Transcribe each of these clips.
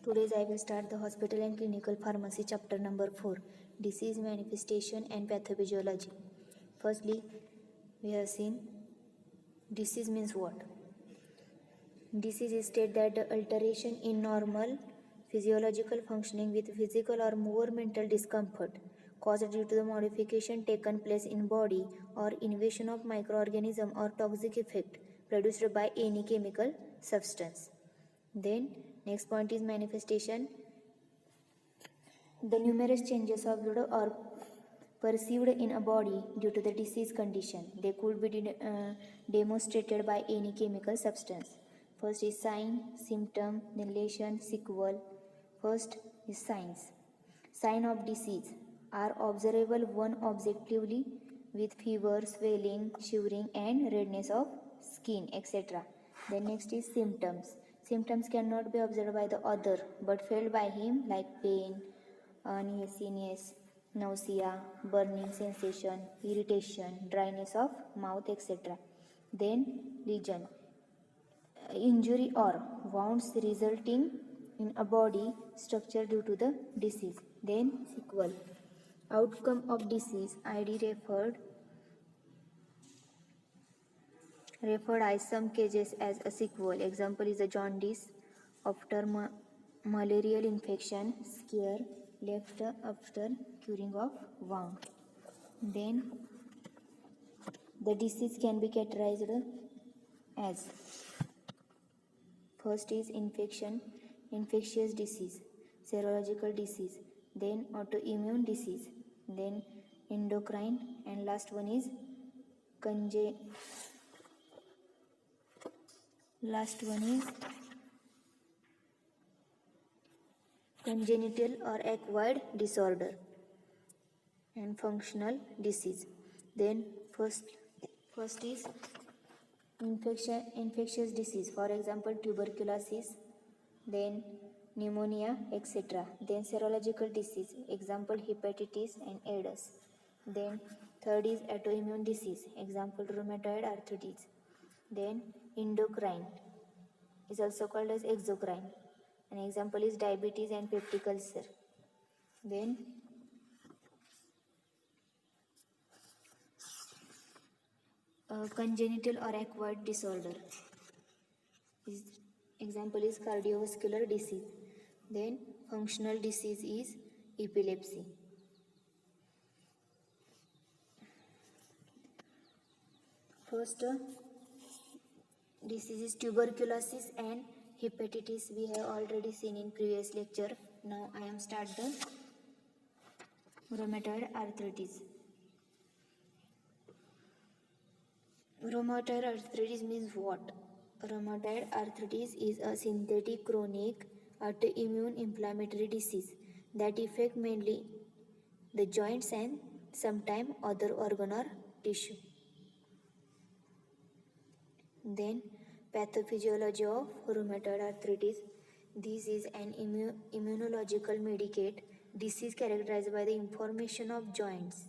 Today I will start the hospital and clinical pharmacy chapter number 4, disease manifestation and pathophysiology. Firstly, we have seen disease means what? Disease is state that the alteration in normal physiological functioning with physical or more mental discomfort caused due to the modification taken place in body or invasion of microorganism or toxic effect produced by any chemical substance. Then next point is manifestation. The numerous changes observed or perceived in a body due to the disease condition. They could be demonstrated by any chemical substance. First is sign, symptom, then lesion, sequel. First is signs. Sign of disease are observable one objectively with fever, swelling, shivering and redness of skin, etc. Then next is symptoms. Symptoms cannot be observed by the other but felt by him like pain, uneasiness, nausea, burning sensation, irritation, dryness of mouth, etc. Then lesion, injury or wounds resulting in a body structure due to the disease. Then sequel, outcome of disease, ID referred as some cases as a sequel. Example is a jaundice after malarial infection, scare left after curing of wound. Then the disease can be categorized as first is infectious disease, serological disease, then autoimmune disease, then endocrine, and last one is congenital or acquired disorder and functional disease. Then first is infectious disease, for example tuberculosis, then pneumonia, etc. Then serological disease, example hepatitis and AIDS. Then third is autoimmune disease, example rheumatoid arthritis. Then endocrine is also called as exocrine. An example is diabetes and peptic ulcer. Then congenital or acquired disorder. Example is cardiovascular disease. Then functional disease is epilepsy. First disease is tuberculosis and hepatitis. We have already seen in previous lecture. Now I am start the rheumatoid arthritis. Rheumatoid arthritis means what? Rheumatoid arthritis is a synthetic chronic autoimmune inflammatory disease that affects mainly the joints and sometimes other organ or tissue. Then pathophysiology of rheumatoid arthritis. This is an immunological medicated disease characterized by the inflammation of joints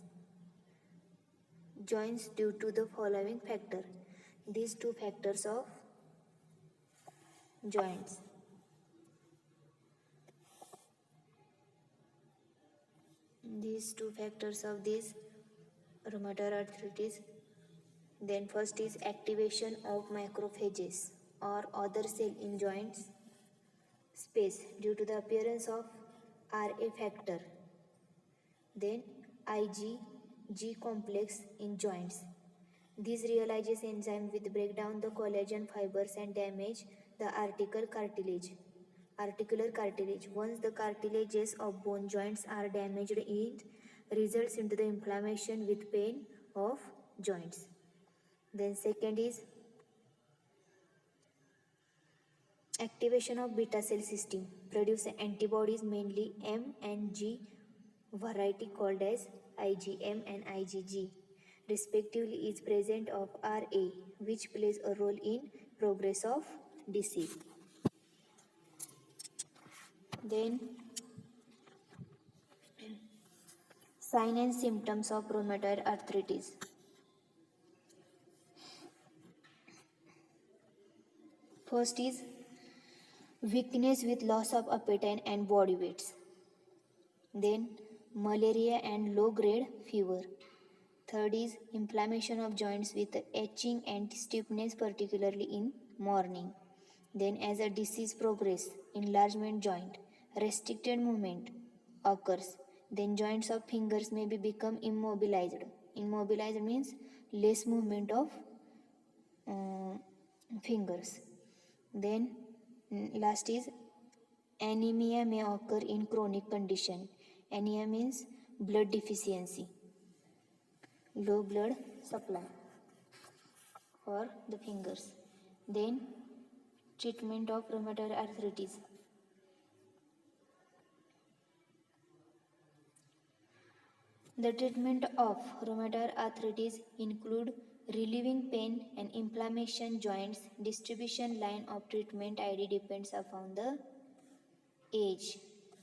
due to the following factor. These two factors of joints. These two factors of this rheumatoid arthritis. Then first is activation of macrophages or other cell in joints space due to the appearance of RA factor. Then IgG complex in joints. This realizes enzyme with break down the collagen fibers and damage the articular cartilage. Once the cartilages of bone joints are damaged, it results into the inflammation with pain of joints. Then second is activation of beta cell system. Produce antibodies mainly M and G variety called as IgM and IgG respectively is present of RA, which plays a role in progress of disease. Then sign and symptoms of rheumatoid arthritis. First is weakness with loss of appetite and body weights. Then malaria and low grade fever. Third is inflammation of joints with itching and stiffness, particularly in morning. Then as a disease progress, enlargement joint, restricted movement occurs. Then joints of fingers may become immobilized. Immobilized means less movement of fingers. Then last is anemia may occur in chronic condition. Anemia means blood deficiency, low blood supply for the fingers. Then treatment of rheumatoid arthritis. The treatment of rheumatoid arthritis include relieving pain and inflammation joints. Distribution line of treatment ID depends upon the age,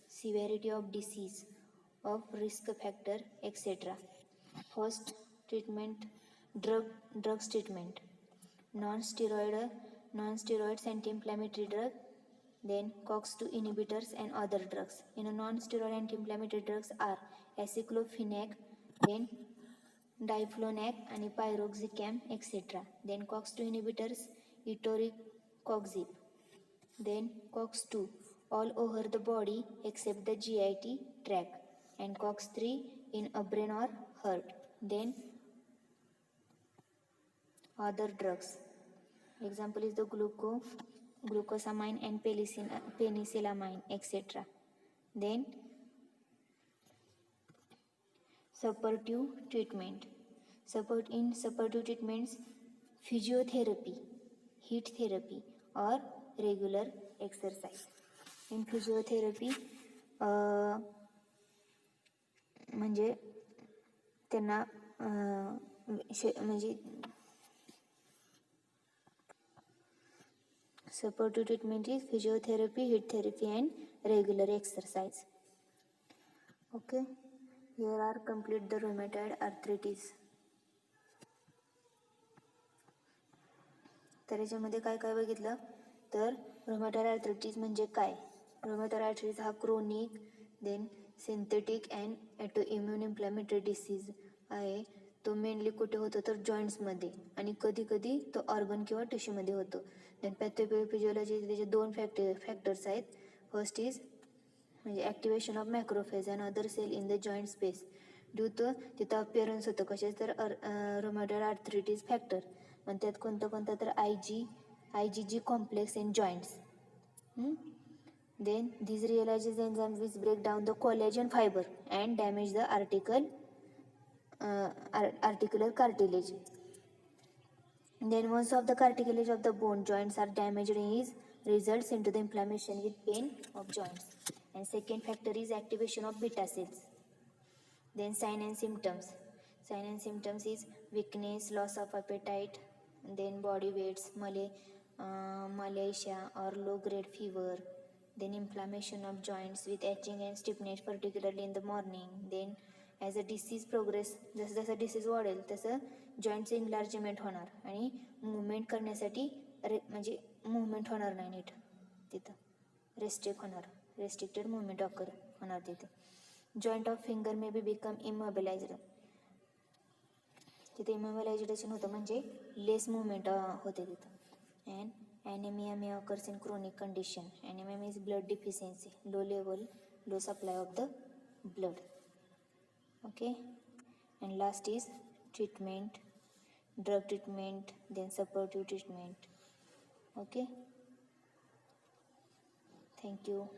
severity of disease, of risk factor, etc. First treatment, drugs treatment, non-steroids anti-inflammatory drug, then COX-2 inhibitors and other drugs. In a non-steroid anti-inflammatory drugs are aceclofenac, then diflunac and piroxicam, etc. Then COX-2 inhibitors, etoricoxib. Then COX-2 all over the body except the GIT tract, and COX-3 in a brain or heart. Then other drugs. Example is the glucosamine and penicillamine, etc. Then supportive treatment. Supportive treatments, physiotherapy, heat therapy or regular exercise. In physiotherapy म्हणजे त्यांना म्हणजे supportive treatment is physiotherapy, heat therapy and regular exercise. Okay, here are complete the rheumatoid arthritis. तर याच्यामध्ये काय काय बघितलं तर rheumatoid arthritis म्हणजे काय. rheumatoid arthritis हा chronic then synthetic and autoimmune inflammatory disease आहे. तो मेनली कुठे होतो तर जॉईंट्समध्ये आणि कधी कधी तो ऑर्गन किंवा टिश्यूमध्ये होतो. देन पॅथोफिजिओलॉजी त्याचे दोन फॅक्टर्स आहेत. फर्स्ट इज म्हणजे activation of macrophage and other cell in the joint space due to तिथं अपिअरन्स होतं कशाच तर rheumatoid arthritis फॅक्टर. आणि त्यात कोणतं तर IgG complex in joints. Then these realizes enzymes which break down the collagen fiber and damage the articular cartilage. Then once of the cartilage of the bone joints are damaged, is results into the inflammation with pain of joints. And second factor is activation of beta cells. Then sign and symptoms. Sign and symptoms is weakness, loss of appetite, then body weights, malacia or low grade fever. Then inflammation of joints with itching and stiffness, particularly in the morning. Then as a disease progress, जसं disease वाढेल तसं जॉईंटचं enlargement होणार आणि movement करण्यासाठी म्हणजे movement होणार नाही NEET तिथं, रेस्ट्रिक्टेड मुवमेंट ऑकर होणार तिथे. Joint of finger may be become immobilized. तिथे इमोबिलायझेशन होतं म्हणजे लेस मुवमेंट होते तिथं. And anemia may occur in chronic condition. Anemia means blood deficiency, low supply of the blood. Okay, and last is treatment, drug treatment, then supportive treatment. Okay, thank you.